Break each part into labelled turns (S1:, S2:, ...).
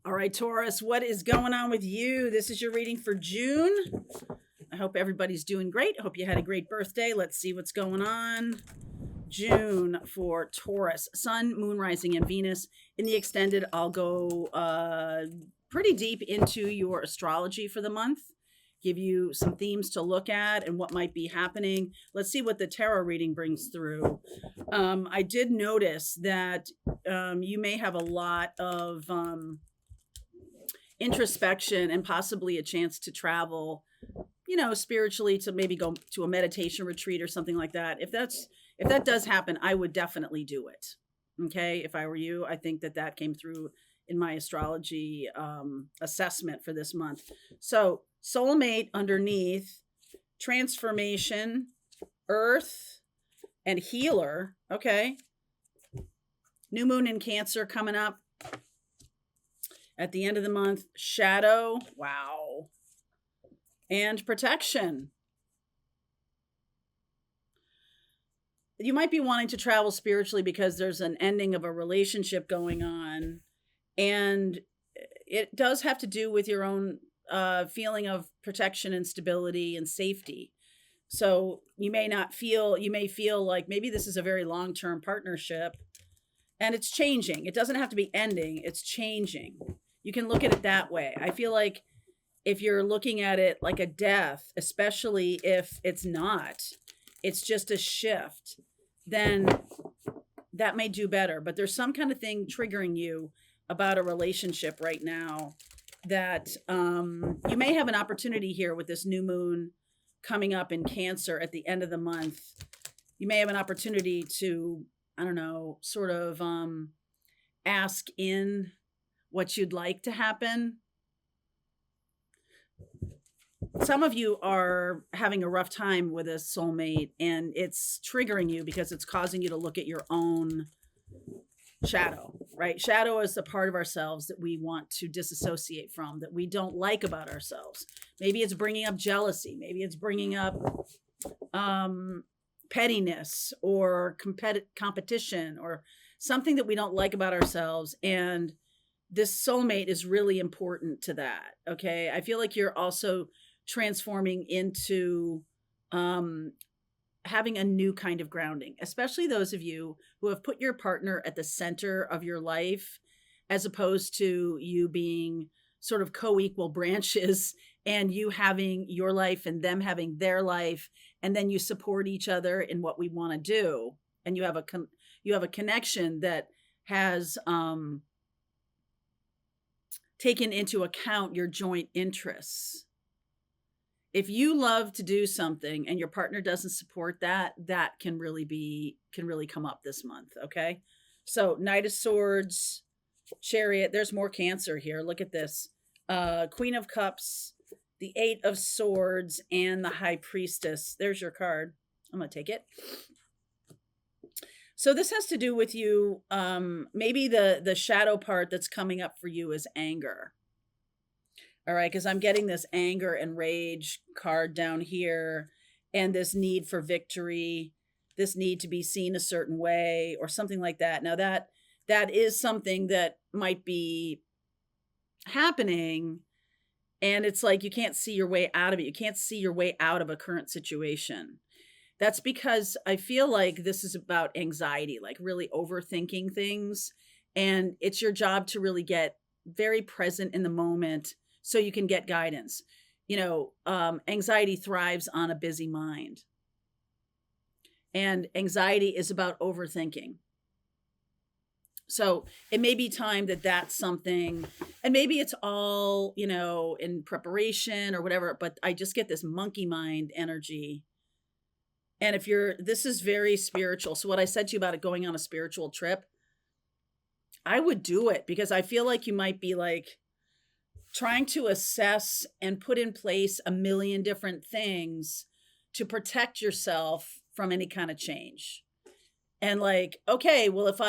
S1: All right, Taurus, what is going on with you? This is your reading for June. I hope everybody's doing great. I hope you had a great birthday. Let's see what's going on. June for Taurus, Sun, Moon, Rising, and Venus. In the extended, I'll go pretty deep into your astrology for the month, give you some themes to look at and what might be happening. Let's see what the tarot reading brings through. I did notice that you may have a lot of introspection and possibly a chance to travel, spiritually, to maybe go to a meditation retreat or something like that. If that does happen, I would definitely do it. Okay. If I were you, I think that came through in my astrology assessment for this month. So soulmate underneath, transformation, earth, and healer. Okay. New moon in Cancer coming up at the end of the month. Shadow. Wow. And protection. You might be wanting to travel spiritually because there's an ending of a relationship going on. And it does have to do with your own feeling of protection and stability and safety. So you may feel like maybe this is a very long-term partnership and it's changing. It doesn't have to be ending, it's changing. You can look at it that way. I feel like if you're looking at it like a death, especially if it's not, it's just a shift, then that may do better. But there's some kind of thing triggering you about a relationship right now that you may have an opportunity here with this new moon coming up in Cancer at the end of the month. You may have an opportunity to, I don't know, sort of ask in what you'd like to happen. Some of you are having a rough time with a soulmate and it's triggering you because it's causing you to look at your own shadow, right? Shadow is the part of ourselves that we want to disassociate from, that we don't like about ourselves. Maybe it's bringing up jealousy. Maybe it's bringing up pettiness or competition or something that we don't like about ourselves. And this soulmate is really important to that. Okay. I feel like you're also transforming into having a new kind of grounding, especially those of you who have put your partner at the center of your life, as opposed to you being sort of co-equal branches and you having your life and them having their life. And then you support each other in what we want to do. And you have a connection that has taken into account your joint interests. If you love to do something and your partner doesn't support that, that can really come up this month. Okay. So Knight of Swords, Chariot, there's more Cancer here. Look at this. Queen of Cups, the Eight of Swords, and the High Priestess. There's your card. I'm going to take it. So this has to do with you. Maybe the shadow part that's coming up for you is anger. All right, because I'm getting this anger and rage card down here and this need for victory, this need to be seen a certain way or something like that. Now that is something that might be happening and it's like you can't see your way out of it. You can't see your way out of a current situation. That's because I feel like this is about anxiety, like really overthinking things. And it's your job to really get very present in the moment so you can get guidance. Anxiety thrives on a busy mind. And anxiety is about overthinking. So it may be time that's something, and maybe it's all, in preparation or whatever, but I just get this monkey mind energy. And this is very spiritual. So what I said to you about it going on a spiritual trip, I would do it because I feel like you might be like trying to assess and put in place a million different things to protect yourself from any kind of change. And like, okay, well, if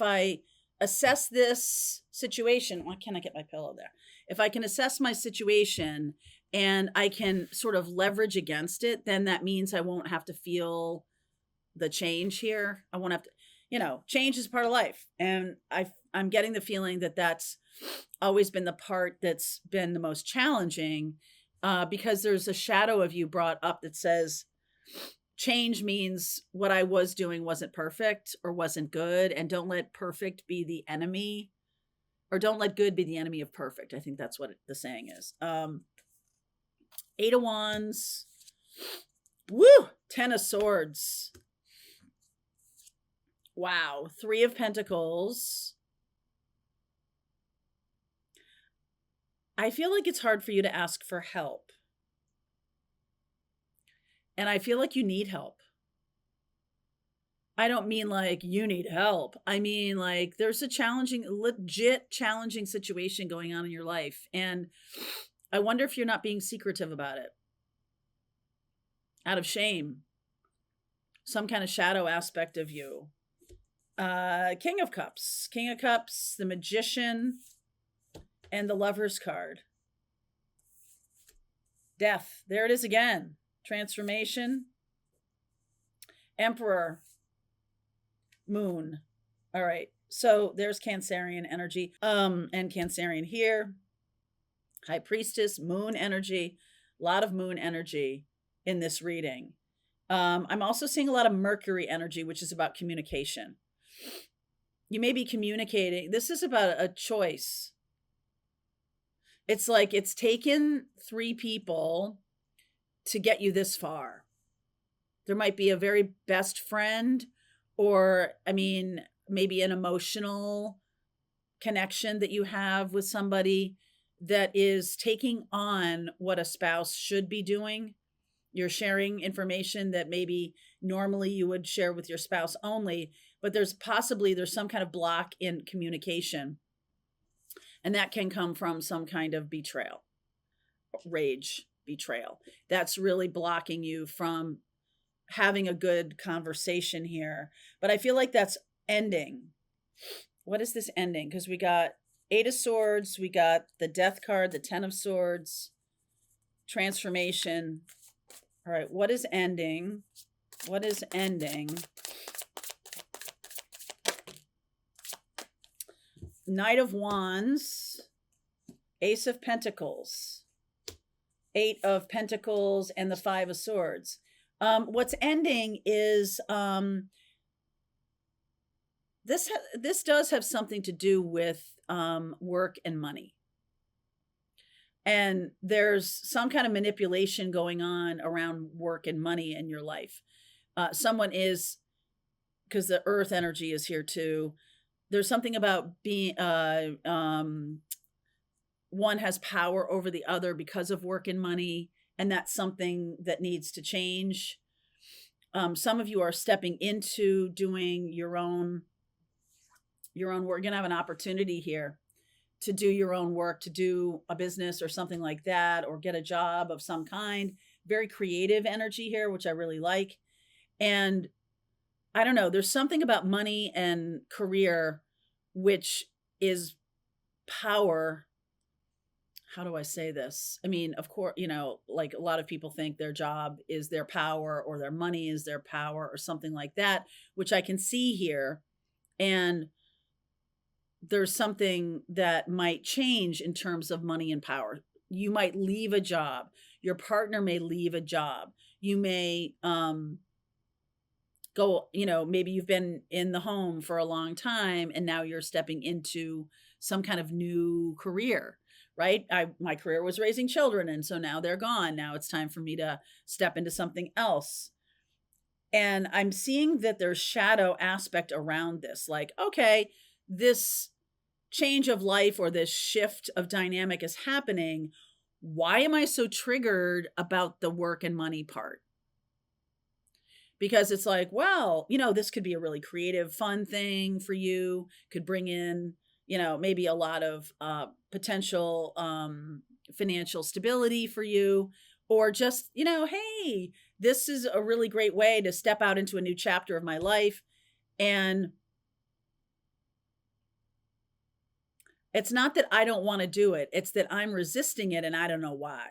S1: I assess this situation, why can't I get my pillow there? If I can assess my situation and I can sort of leverage against it, then that means I won't have to feel the change here. I won't have to, change is part of life. And I'm getting the feeling that that's always been the part that's been the most challenging, because there's a shadow of you brought up that says change means what I was doing wasn't perfect or wasn't good, and don't let perfect be the enemy, or don't let good be the enemy of perfect. I think that's what the saying is. Eight of Wands. Woo! 10 of Swords. Wow. 3 of Pentacles. I feel like it's hard for you to ask for help. And I feel like you need help. I don't mean like you need help. I mean like there's a challenging, legit challenging situation going on in your life. And I wonder if you're not being secretive about it. Out of shame. Some kind of shadow aspect of you. King of Cups. King of Cups, the Magician, and the Lover's card. Death. There it is again. Transformation. Emperor. Moon. All right. So there's Cancerian energy. And Cancerian here. High Priestess, Moon energy. A lot of Moon energy in this reading. I'm also seeing a lot of Mercury energy, which is about communication. You may be communicating. This is about a choice. It's like it's taken 3 people to get you this far. There might be a very best friend, or, I mean, maybe an emotional connection that you have with somebody that is taking on what a spouse should be doing. You're sharing information that maybe normally you would share with your spouse only, but there's some kind of block in communication. And that can come from some kind of betrayal, rage, betrayal. That's really blocking you from having a good conversation here. But I feel like that's ending. What is this ending? Because we got 8 of Swords, we got the Death card, the 10 of Swords, transformation. All right, what is ending? What is ending? Knight of Wands, Ace of Pentacles, 8 of Pentacles, and the 5 of Swords. What's ending is this does have something to do with work and money. And there's some kind of manipulation going on around work and money in your life. Someone is, because the earth energy is here too. There's something about being, one has power over the other because of work and money. And that's something that needs to change. Some of you are stepping into doing your own work. You're going to have an opportunity here to do your own work, to do a business or something like that, or get a job of some kind. Very creative energy here, which I really like. And I don't know, there's something about money and career, which is power. How do I say this? I mean, of course, like a lot of people think their job is their power, or their money is their power, or something like that, which I can see here. And there's something that might change in terms of money and power. You might leave a job. Your partner may leave a job. You may go, maybe you've been in the home for a long time and now you're stepping into some kind of new career, right? My career was raising children, and so now they're gone. Now it's time for me to step into something else. And I'm seeing that there's shadow aspect around this. Like, okay, this change of life or this shift of dynamic is happening. Why am I so triggered about the work and money part? Because it's like, well, this could be a really creative, fun thing for you, could bring in, maybe a lot of potential financial stability for you, or just, hey, this is a really great way to step out into a new chapter of my life. And it's not that I don't want to do it. It's that I'm resisting it and I don't know why.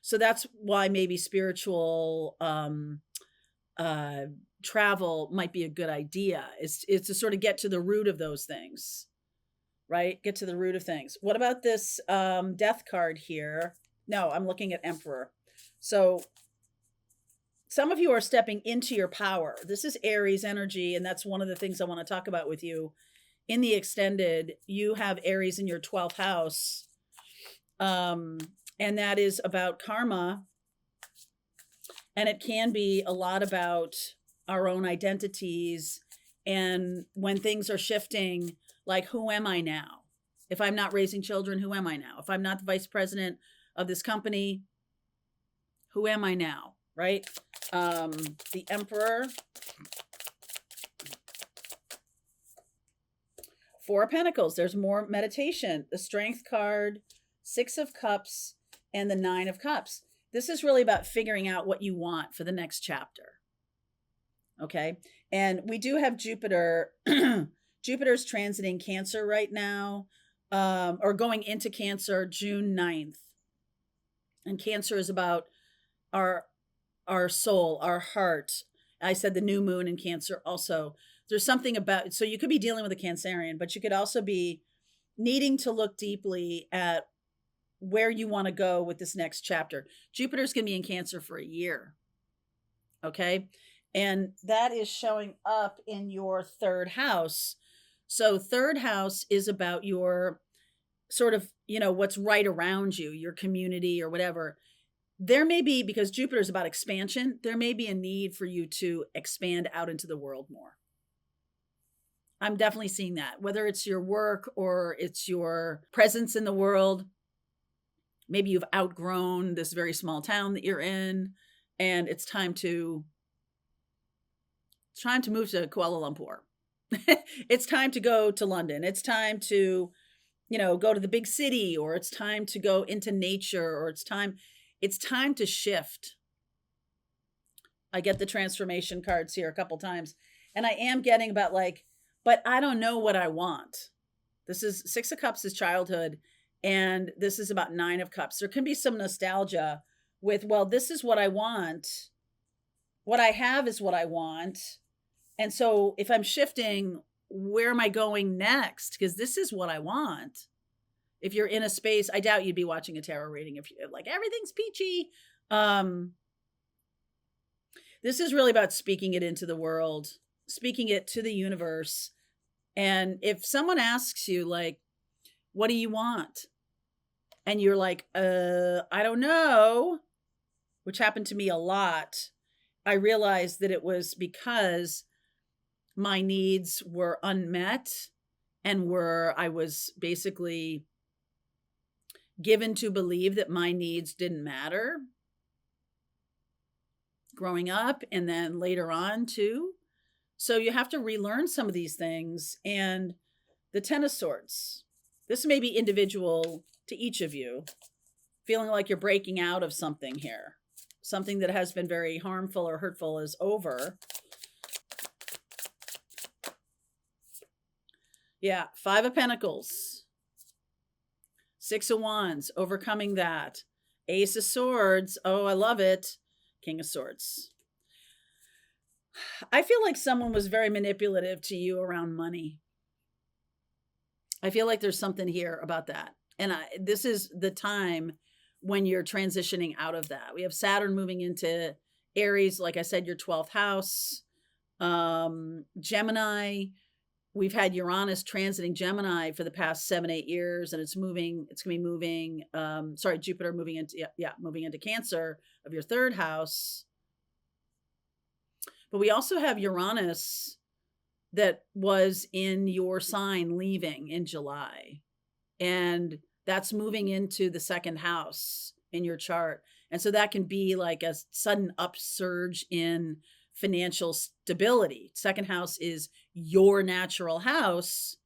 S1: So that's why maybe spiritual travel might be a good idea. It's to sort of get to the root of those things, right? Get to the root of things. What about this death card here? No, I'm looking at Emperor. So some of you are stepping into your power. This is Aries energy, and that's one of the things I want to talk about with you. In the extended, you have Aries in your 12th house. And that is about karma. And it can be a lot about our own identities. And when things are shifting, like, who am I now? If I'm not raising children, who am I now? If I'm not the vice president of this company, who am I now? Right? The Emperor. Four of Pentacles. There's more meditation. The Strength card, Six of Cups, and the Nine of Cups. This is really about figuring out what you want for the next chapter. Okay. And we do have Jupiter. Jupiter's transiting Cancer right now, or going into Cancer June 9th. And Cancer is about our soul, our heart. I said the new moon in Cancer also. There's something about, so you could be dealing with a Cancerian, but you could also be needing to look deeply at where you want to go with this next chapter. Jupiter's going to be in Cancer for a year. Okay. And that is showing up in your third house. So third house is about your sort of, what's right around you, your community or whatever. There may be, because Jupiter is about expansion, there may be a need for you to expand out into the world more. I'm definitely seeing that, whether it's your work or it's your presence in the world. Maybe you've outgrown this very small town that you're in, and it's time to move to Kuala Lumpur. It's time to go to London. It's time to, go to the big city, or it's time to go into nature, or it's time to shift. I get the transformation cards here a couple times, and I am getting about but I don't know what I want. This is Six of Cups is childhood, and this is about Nine of Cups. There can be some nostalgia with, well, this is what I want. What I have is what I want. And so if I'm shifting, where am I going next? Because this is what I want. If you're in a space, I doubt you'd be watching a tarot reading if you everything's peachy. This is really about speaking it into the world, speaking it to the universe. And if someone asks you, what do you want? And you're like, I don't know, which happened to me a lot. I realized that it was because my needs were unmet, and I was basically given to believe that my needs didn't matter growing up, and then later on too. So you have to relearn some of these things. And the Ten of Swords, this may be individual to each of you, feeling like you're breaking out of something here. Something that has been very harmful or hurtful is over. Yeah, Five of Pentacles. Six of Wands, overcoming that. Ace of Swords, oh, I love it. King of Swords. I feel like someone was very manipulative to you around money. I feel like there's something here about that. And this is the time when you're transitioning out of that. We have Saturn moving into Aries, like I said, your 12th house. Gemini, we've had Uranus transiting Gemini for the past 7-8 years, and it's going to be moving, Jupiter moving into Cancer of your third house. But we also have Uranus that was in your sign leaving in July. And that's moving into the second house in your chart. And so that can be like a sudden upsurge in financial stability. Second house is your natural house.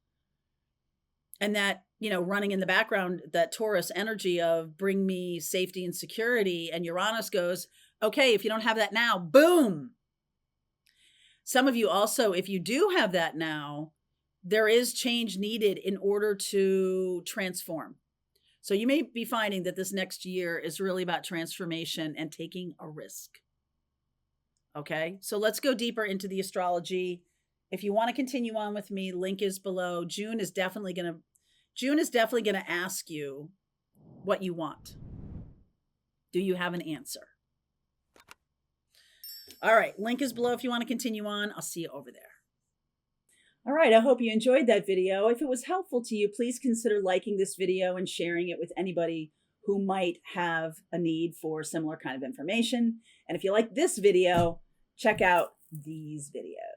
S1: And that, running in the background, that Taurus energy of bring me safety and security. And Uranus goes, okay, if you don't have that now, boom. Some of you also, if you do have that now, there is change needed in order to transform. So you may be finding that this next year is really about transformation and taking a risk. Okay, so let's go deeper into the astrology. If you want to continue on with me, link is below. June is definitely gonna ask you what you want. Do you have an answer? All right, link is below if you want to continue on. I'll see you over there. All right, I hope you enjoyed that video. If it was helpful to you, please consider liking this video and sharing it with anybody who might have a need for similar kind of information. And if you like this video, check out these videos.